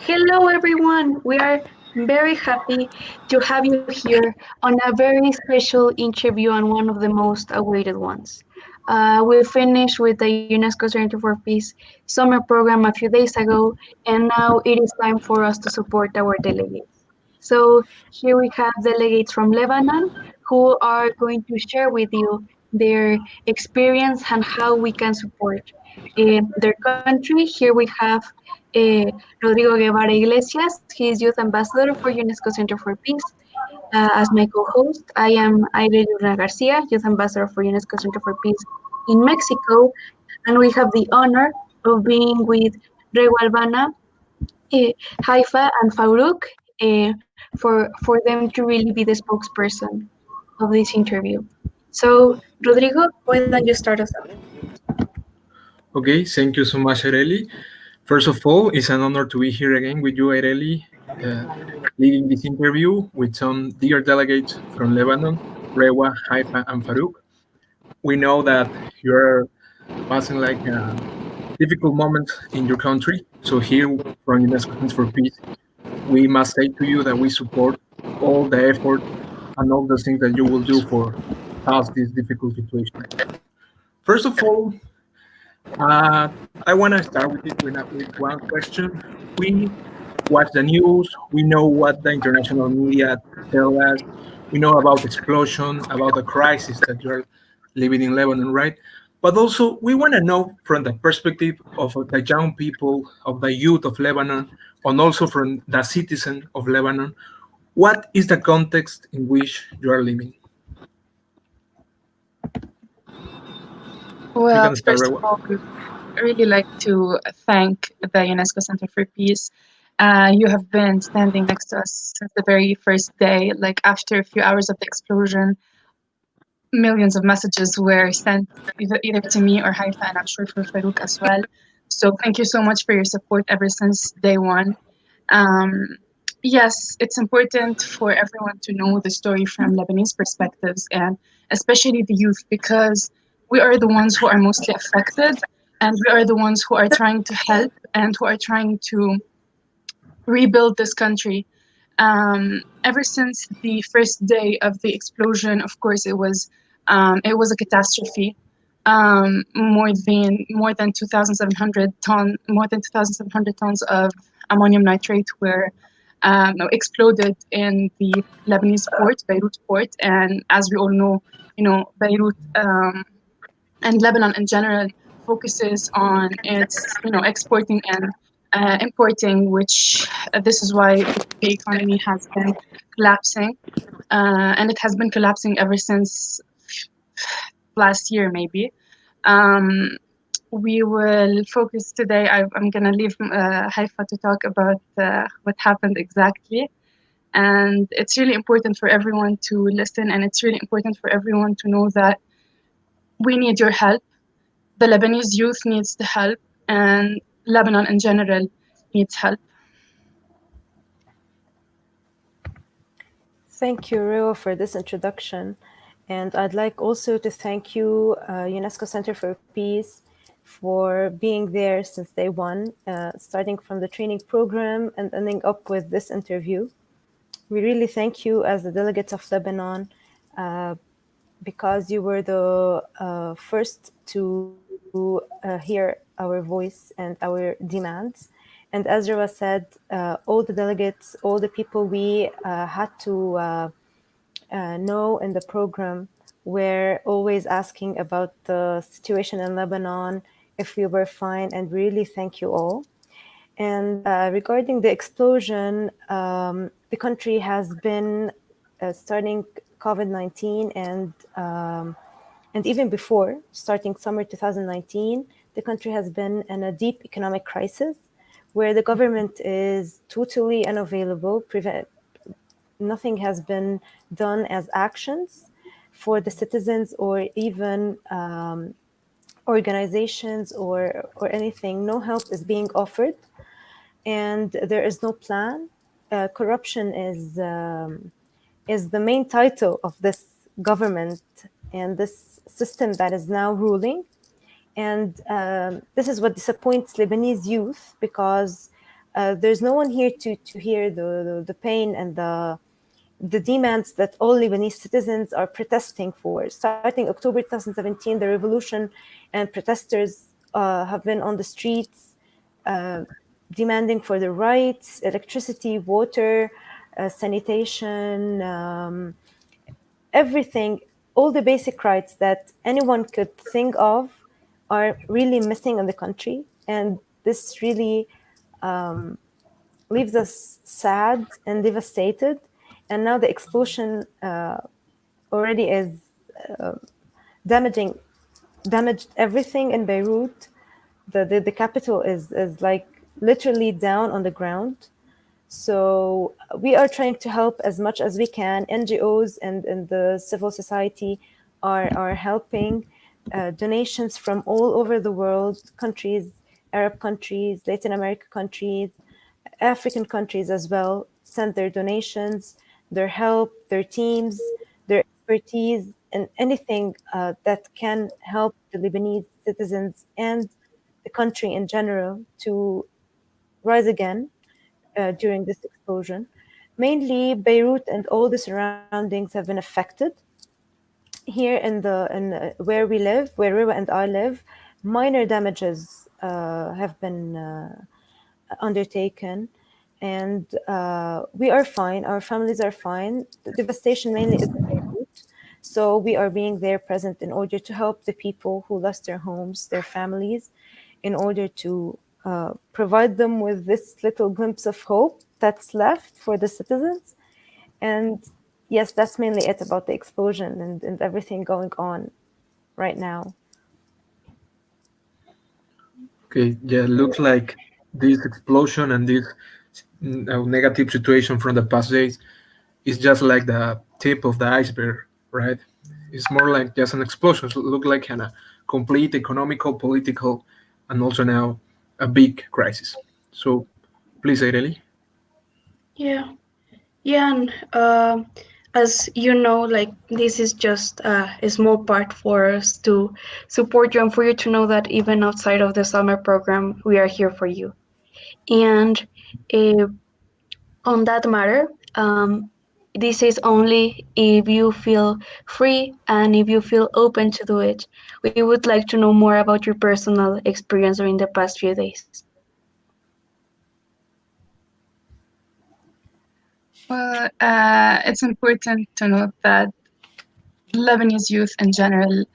Hello, everyone. We are very happy to have you here on a very special interview and one of the most awaited ones. We finished with the UNESCO Center for Peace summer program a few days ago, and now it is time for us to support our delegates. So, here we have delegates from Lebanon who are going to share with you their experience and how we can support their country. Here we have uh, Rodrigo Guevara Iglesias. He is Youth Ambassador for UNESCO Center for Peace. As my co-host, I am Aire Luna Garcia, Youth Ambassador for UNESCO Center for Peace in Mexico, and we have the honor of being with Rego Albana, uh, Haifa, and Farouk for them to really be the spokesperson of this interview. So, Rodrigo, why don't you start us off? Okay, thank you so much, Ireli. First of all, it's an honor to be here again with you, Ireli, uh, leading this interview with some dear delegates from Lebanon, Rewa, Haifa, and Farouk. We know that you're passing like difficult moments in your country. So here from UNESCO Center for Peace, we must say to you that we support all the effort and all the things that you will do for pass this difficult situation. First of all, Uh, I want to start with one question. We watch the news. We know what the international media tell us. We know about explosion, about the crisis that you're living in Lebanon, right? But also, we want to know from the perspective of the young people, of the youth of Lebanon, and also from the citizen of Lebanon, what is the context in which you are living? You Well, can start, first of Rewa. all, I really like to thank the UNESCO Center for Peace. You have been standing next to us since the very first day. Like after a few hours of the explosion, millions of messages were sent either to me or Haifa, and I'm sure for Farouk as well. So thank you so much for your support ever since day one. Um, yes, it's important for everyone to know the story from Lebanese perspectives and especially the youth because we are the ones who are mostly affected and we are the ones who are trying to help and who are trying to rebuild this country. Ever since the first day of the explosion, of course, it was a catastrophe. More than 2,700 tons of ammonium nitrate were exploded in the Lebanese port, Beirut port, and as we all know, Beirut and Lebanon in general focuses on its exporting and importing, which this is why the economy has been collapsing, and it has been collapsing ever since last year maybe. Um, we will focus today. I'm gonna leave Haifa to talk about what happened exactly. And it's really important for everyone to listen, and it's really important for everyone to know that we need your help. The Lebanese youth needs the help, and Lebanon in general needs help. Thank you, Rio, for this introduction. And I'd like also to thank you, UNESCO Center for Peace, for being there since day one, starting from the training program and ending up with this interview. We really thank you as the delegates of Lebanon because you were the first to hear our voice and our demands. And as Rawa said, all the delegates, all the people we had to know in the program were always asking about the situation in Lebanon, if we were fine, and really thank you all. And regarding the explosion, the country has been starting COVID-19 and even before, starting summer 2019, the country has been in a deep economic crisis where the government is totally unavailable. Nothing has been done as actions for the citizens or even organizations or anything. No help is being offered, and there is no plan. Corruption is the main title of this government and this system that is now ruling. And this is what disappoints Lebanese youth because there's no one here to hear the pain and the demands that all Lebanese citizens are protesting for. Starting October 2017, the revolution and protesters have been on the streets demanding for their rights, electricity, water, sanitation, everything, all the basic rights that anyone could think of are really missing in the country. And this really leaves us sad and devastated. And now the explosion already is damaging damaged everything in Beirut. The capital is like literally down on the ground. So we are trying to help as much as we can. NGOs and the civil society are helping. Donations from all over the world, countries, Arab countries, Latin American countries, African countries as well, send their donations, their help, their teams, their expertise, and anything that can help the Lebanese citizens and the country in general to rise again during this explosion. Mainly, Beirut and all the surroundings have been affected. Here in where we live, where Riwa and I live, minor damages have been undertaken, and we are fine. Our families are fine. The devastation mainly is in Beirut, so we are being there present in order to help the people who lost their homes, their families, in order to provide them with this little glimpse of hope that's left for the citizens. And yes, that's mainly it about the explosion and everything going on right now. Okay, yeah, looks like this explosion and this negative situation from the past days is just like the tip of the iceberg, right? It's more like just an explosion. So it look like a complete economical, political, and also now a big crisis. So please, Aireli. Yeah. Yeah, and as you know, like this is just a small part for us to support you and for you to know that even outside of the summer program, we are here for you. And uh, on that matter, this is only if you feel free and if you feel open to do it. We would like to know more about your personal experience during the past few days. Well, it's important to note that Lebanese youth in general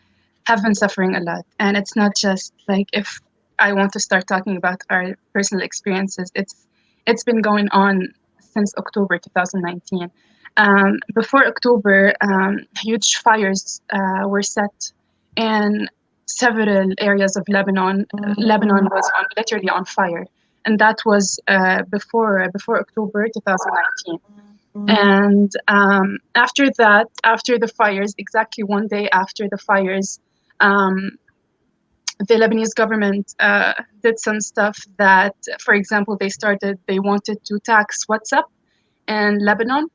have been suffering a lot. And it's not just like if I want to start talking about our personal experiences, it's been going on since October 2019. Before October, huge fires were set in several areas of Lebanon. Lebanon was literally on fire, and that was before October 2019. And after that, after the fires, exactly one day after the fires, um, the Lebanese government did some stuff that, for example, they wanted to tax WhatsApp in Lebanon.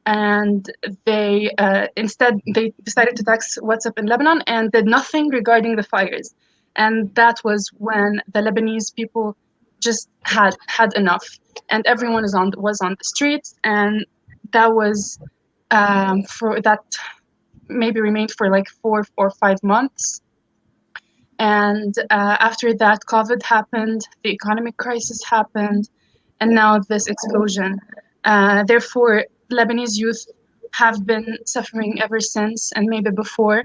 And they instead they decided to tax WhatsApp in Lebanon and did nothing regarding the fires. And that was when the Lebanese people just had enough, and everyone was on the streets, and that was for that maybe remained for like 4 or 5 months. And after that, COVID happened, the economic crisis happened, and now this explosion. Therefore, Lebanese youth have been suffering ever since, and maybe before.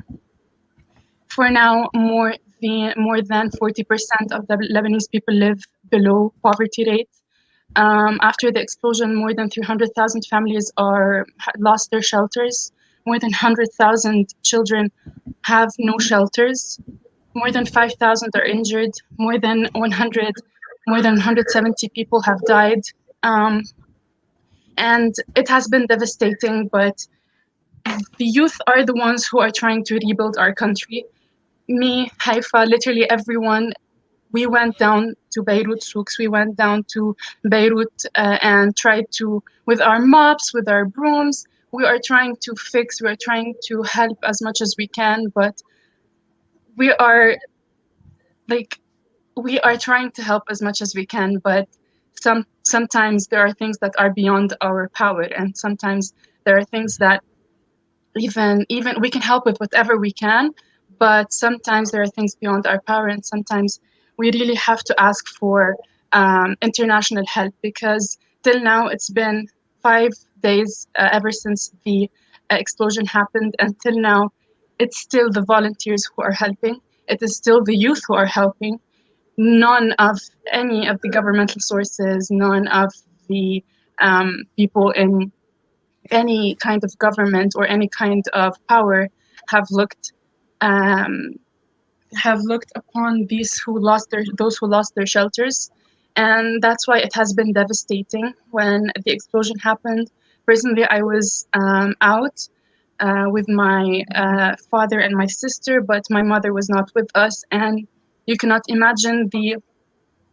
For now, more than 40% of the Lebanese people live below poverty rate. After the explosion, more than 300,000 families lost their shelters. More than 100,000 children have no shelters. More than 5,000 are injured. More than 170 people have died. And it has been devastating, but the youth are the ones who are trying to rebuild our country. Me, Haifa, literally everyone, we went down to Beirut souks, we went down to Beirut and tried to, with our mops, with our brooms, we are trying to help as much as we can, but we are like, we are trying to help as much as we can, but sometimes there are things that are beyond our power, and sometimes there are things that even we can help with whatever we can, but sometimes there are things beyond our power, and sometimes we really have to ask for international help, because till now it's been 5 days ever since the explosion happened, and till now it's still the volunteers who are helping, it is still the youth who are helping. None of any of the governmental sources, none of the people in any kind of government or any kind of power have looked um, upon those who lost their shelters, and that's why it has been devastating. When the explosion happened, personally, I was out with my father and my sister, but my mother was not with us, and you cannot imagine the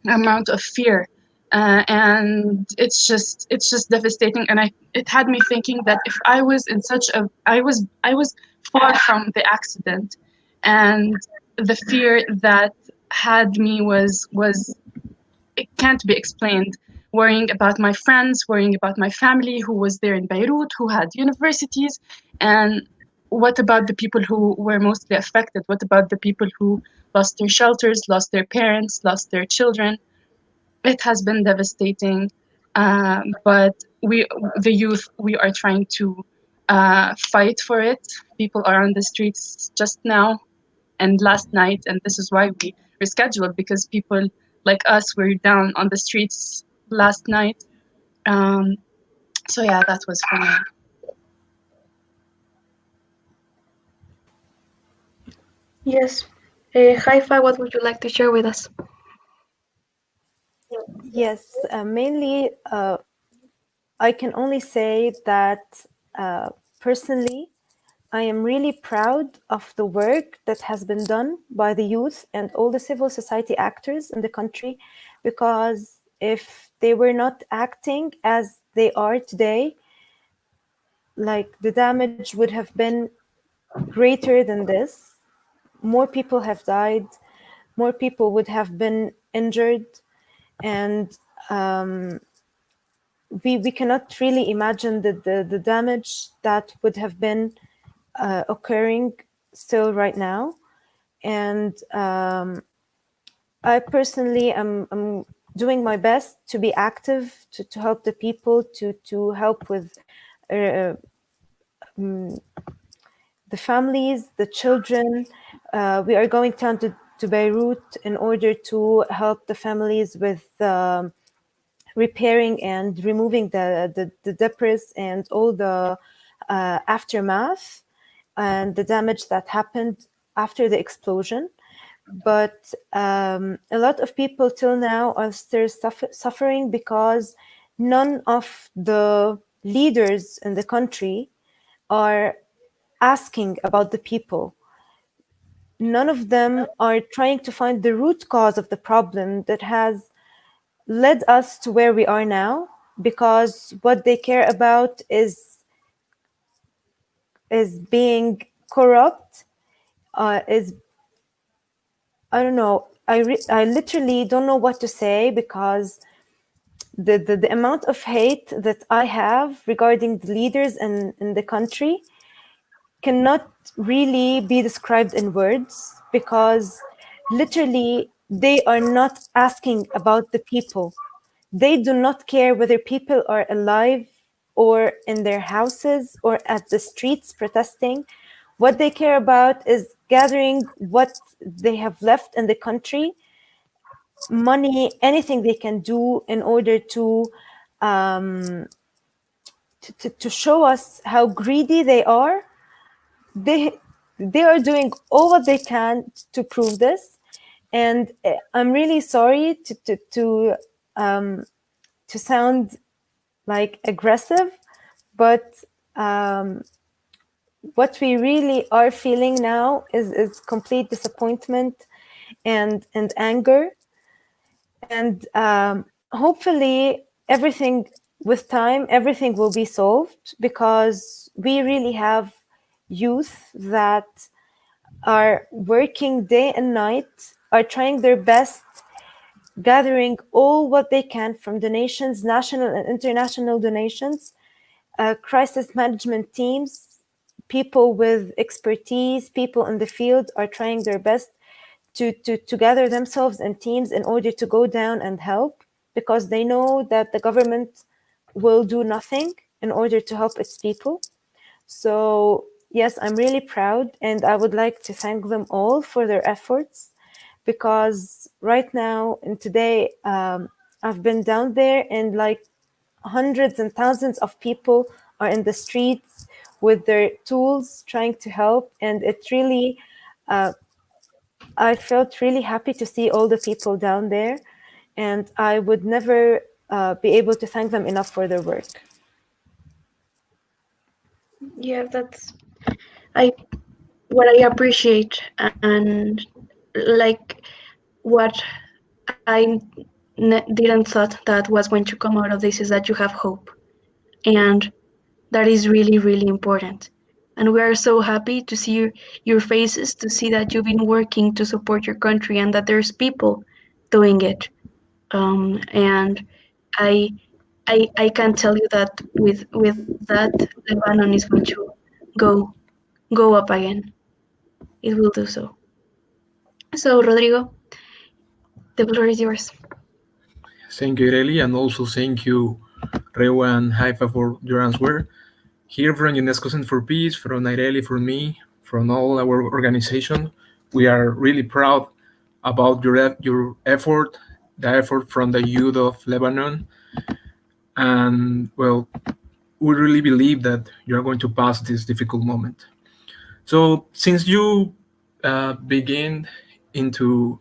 amount of fear, and it's just devastating. And it had me thinking that if I was in such a I was far from the accident, and the fear that had me was it can't be explained. Worrying about my friends, worrying about my family who was there in Beirut, who had universities, and what about the people who were mostly affected? What about the people who lost their shelters, lost their parents, lost their children? It has been devastating, but the youth, we are trying to fight for it. People are on the streets just now and last night, and this is why we rescheduled, because people like us were down on the streets last night. Um, so yeah, that was for me. Yes. Haifa, what would you like to share with us? Yes, mainly I can only say that personally, I am really proud of the work that has been done by the youth and all the civil society actors in the country, because if they were not acting as they are today, like the damage would have been greater than this. More people have died, more people would have been injured, and we cannot really imagine the damage that would have been occurring still right now. And I personally am doing my best to be active, to help the people, to help with uh, the families, the children. We are going down to Beirut in order to help the families with repairing and removing the debris and all the aftermath and the damage that happened after the explosion. But a lot of people till now are still suffering because none of the leaders in the country are asking about the people. None of them are trying to find the root cause of the problem that has led us to where we are now, because what they care about is being corrupt, is, I don't know, I literally don't know what to say, because the amount of hate that I have regarding the leaders in the country cannot really be described in words, because literally they are not asking about the people. They do not care whether people are alive or in their houses or at the streets protesting. What they care about is gathering what they have left in the country, money, anything they can do in order um, to show us how greedy they are. They are doing all what they can to prove this, and I'm really sorry to sound like aggressive, but what we really are feeling now is complete disappointment and anger, and hopefully everything, with time, everything will be solved, because we really have youth that are working day and night, are trying their best gathering all what they can from donations, national and international donations, crisis management teams, people with expertise, people in the field are trying their best to gather themselves in teams in order to go down and help, because they know that the government will do nothing in order to help its people. So yes, I'm really proud, and I would like to thank them all for their efforts, because right now and today, I've been down there, and like hundreds and thousands of people are in the streets with their tools trying to help, and it really, I felt really happy to see all the people down there, and I would never be able to thank them enough for their work. Yeah, that's I what I appreciate, and like what I didn't thought that was going to come out of this is that you have hope, and that is really really important. And we are so happy to see your faces, to see that you've been working to support your country and that there's people doing it. And I I can tell you that with that, Lebanon is going to go go up again. It will do so. So, Rodrigo, the floor is yours. Thank you, Ireli, and also thank you, Rewa and Haifa, for your answer. Here from UNESCO Center for Peace, from Ireli, from me, from all our organization, we are really proud about your effort, the effort from the youth of Lebanon, and well, we really believe that you are going to pass this difficult moment. So, since you begin into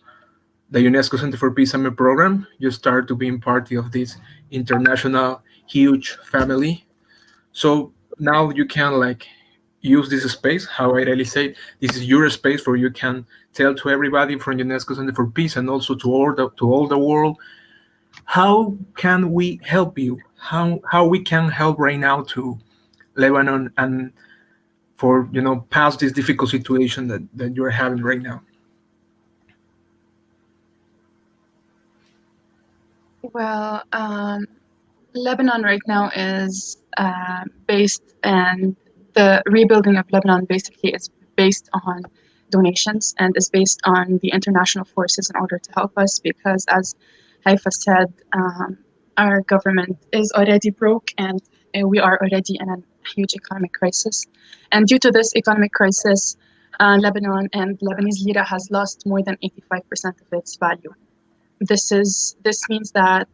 the UNESCO Center for Peace Summer Program, you start to being part of this international huge family. So now you can like use this space. How I really say, this is your space where you can tell to everybody from UNESCO Center for Peace and also to all the world, how can we help you? How we can help right now to Lebanon and for past this difficult situation that you're having right now. Well, Lebanon right now is based, and the rebuilding of Lebanon basically is based on donations and is based on the international forces in order to help us, because as Haifa said, our government is already broke, and we are already in a huge economic crisis. And due to this economic crisis, Lebanon and Lebanese lira has lost more than 85% of its value. This means that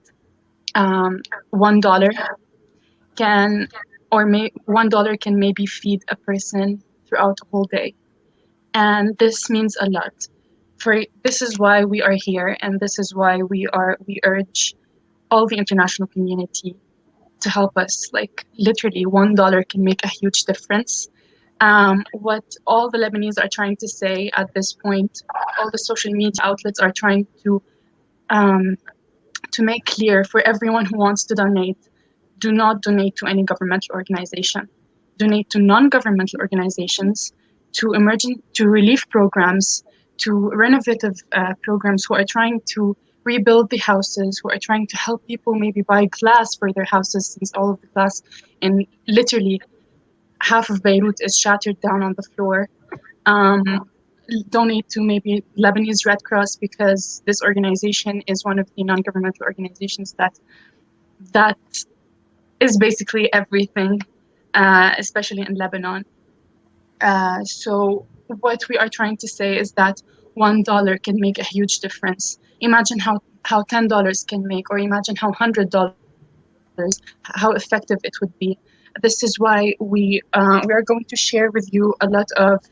$1 can $1 can maybe feed a person throughout a whole day, and this means a lot. This is why we are here, and this is why we urge all the international community to help us. Like literally, $1 can make a huge difference. What all the Lebanese are trying to say at this point, all the social media outlets are trying to make clear for everyone who wants to donate: do not donate to any governmental organization. Donate to non-governmental organizations, to relief programs, to renovative programs who are trying to rebuild the houses, who are trying to help people maybe buy glass for their houses, since all of the glass in literally half of Beirut is shattered down on the floor. Donate to maybe Lebanese Red Cross, because this organization is one of the non-governmental organizations that is basically everything, especially in Lebanon. So what we are trying to say is that $1 can make a huge difference. Imagine how $10 can make, or imagine how $100, how effective it would be. This is why we are going to share with you a lot of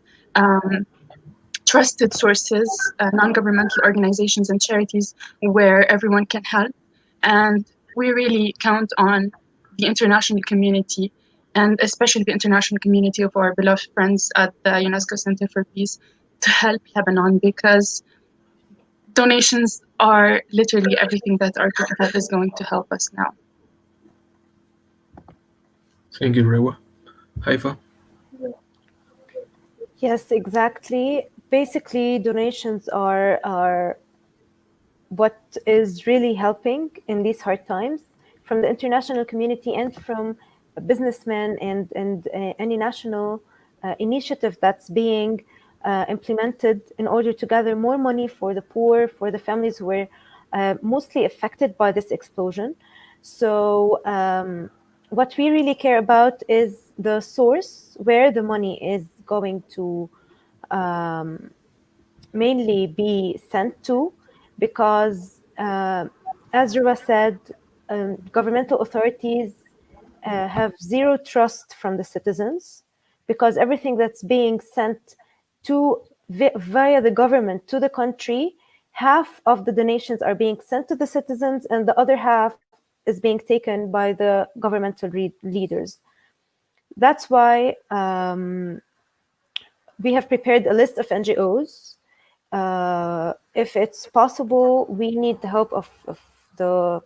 trusted sources, non-governmental organizations and charities where everyone can help. And we really count on the international community, and especially the international community of our beloved friends at the UNESCO Center for Peace, to help Lebanon, because donations are literally everything that is going to help us now. Thank you, Rewa. Haifa. Yes, exactly. Basically, donations are what is really helping in these hard times from the international community and from businessmen and any national initiative that's being implemented in order to gather more money for the poor, for the families who were mostly affected by this explosion. So what we really care about is the source where the money is going to mainly be sent to, because as Ruba said, governmental authorities have zero trust from the citizens, because everything that's being sent to via the government to the country, half of the donations are being sent to the citizens and the other half is being taken by the governmental leaders. That's why we have prepared a list of NGOs. If it's possible, we need the help of the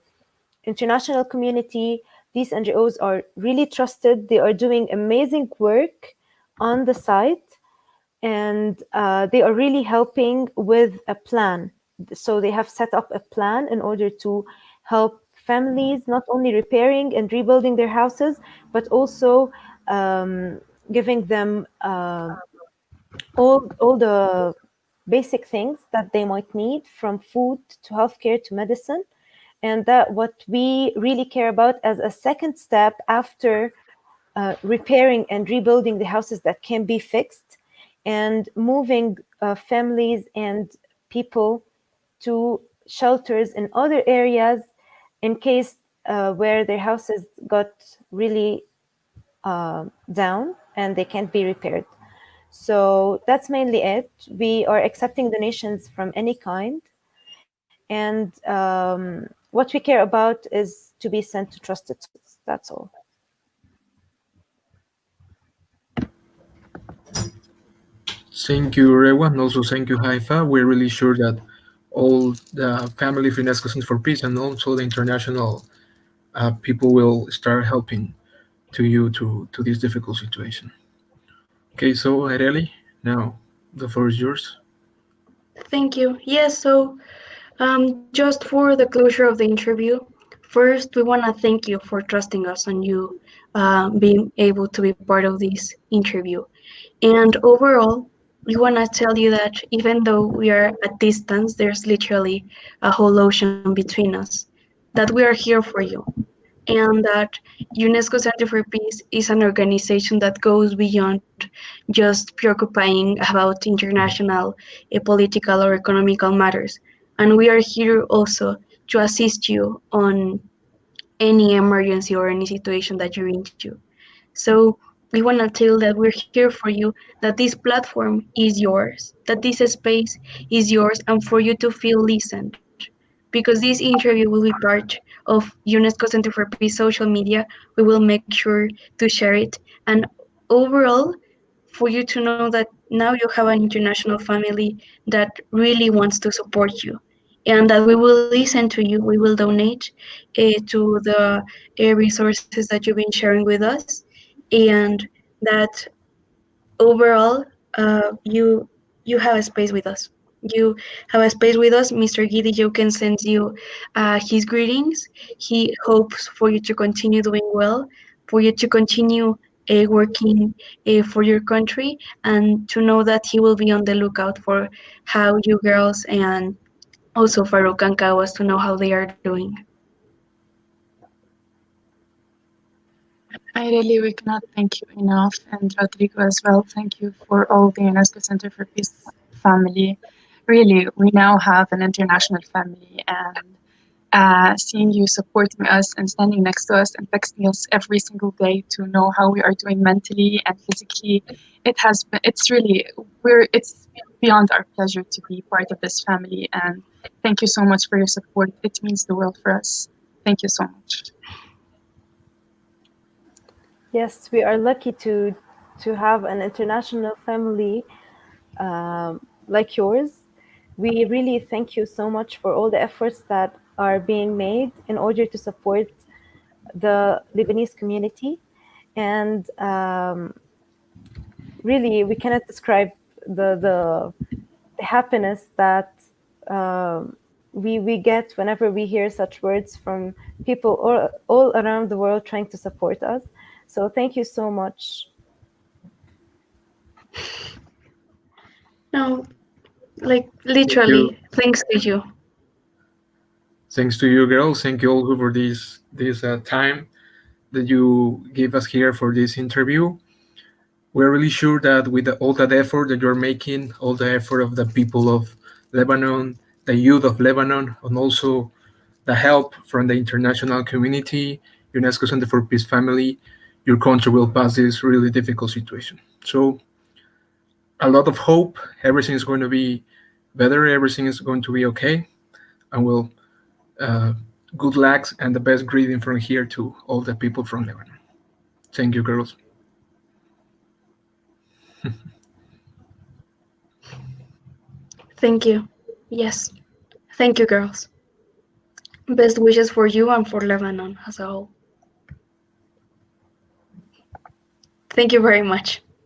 international community. These NGOs are really trusted. They are doing amazing work on the site, and they are really helping with a plan. So they have set up a plan in order to help families not only repairing and rebuilding their houses, but also giving them all the basic things that they might need, from food to healthcare to medicine. And that what we really care about as a second step after repairing and rebuilding the houses that can be fixed, and moving families and people to shelters in other areas in case where their houses got really down and they can't be repaired. So that's mainly it. We are accepting donations from any kind. And what we care about is to be sent to trusted sources. That's all. Thank you, Rewa, and also thank you, Haifa. We're really sure that all the family of UNESCO Center for Peace and also the international people will start helping to you to this difficult situation. Okay, so Areli, now the floor is yours. Thank you. Yes, so just for the closure of the interview, first we want to thank you for trusting us and you being able to be part of this interview. And overall, we want to tell you that even though we are at distance, there's literally a whole ocean between us, that we are here for you, and that UNESCO Center for Peace is an organization that goes beyond just preoccupying about international political or economical matters. And we are here also to assist you on any emergency or any situation that you're into. So we want to tell that we're here for you, that this platform is yours, that this space is yours, and for you to feel listened. Because this interview will be part of UNESCO Center for Peace social media, we will make sure to share it. And overall, for you to know that now you have an international family that really wants to support you, and that we will listen to you, we will donate to the resources that you've been sharing with us, and that overall you have a space with us. You have a space with us. Mr. Gidi Joken sends you his greetings. He hopes for you to continue doing well, for you to continue working for your country, and to know that he will be on the lookout for how you girls and also Farouk and Kawas to know how they are doing. I really we cannot thank you enough, and Rodrigo as well. Thank you for all the UNESCO Center for Peace family. Really, we now have an international family, and seeing you supporting us and standing next to us and texting us every single day to know how we are doing mentally and physically, it's really it's beyond our pleasure to be part of this family. And thank you so much for your support. It means the world for us. Thank you so much. Yes, we are lucky to have an international family like yours. We really thank you so much for all the efforts that are being made in order to support the Lebanese community. And really, we cannot describe the happiness that we get whenever we hear such words from people all around the world trying to support us. So thank you so much. No, like Thank you. literally, thanks to you. Thanks to you, girls. Thank you also for this time that you gave us here for this interview. We're really sure that with all that effort that you're making, all the effort of the people of Lebanon, the youth of Lebanon, and also the help from the international community, UNESCO Center for Peace Family, your country will pass this really difficult situation. So, a lot of hope. Everything is going to be better. Everything is going to be okay. And we'll uh, good luck and the best greeting from here to all the people from Lebanon. Thank you, girls. Thank you. Yes. Thank you, girls. Best wishes for you and for Lebanon as a whole. Thank you very much.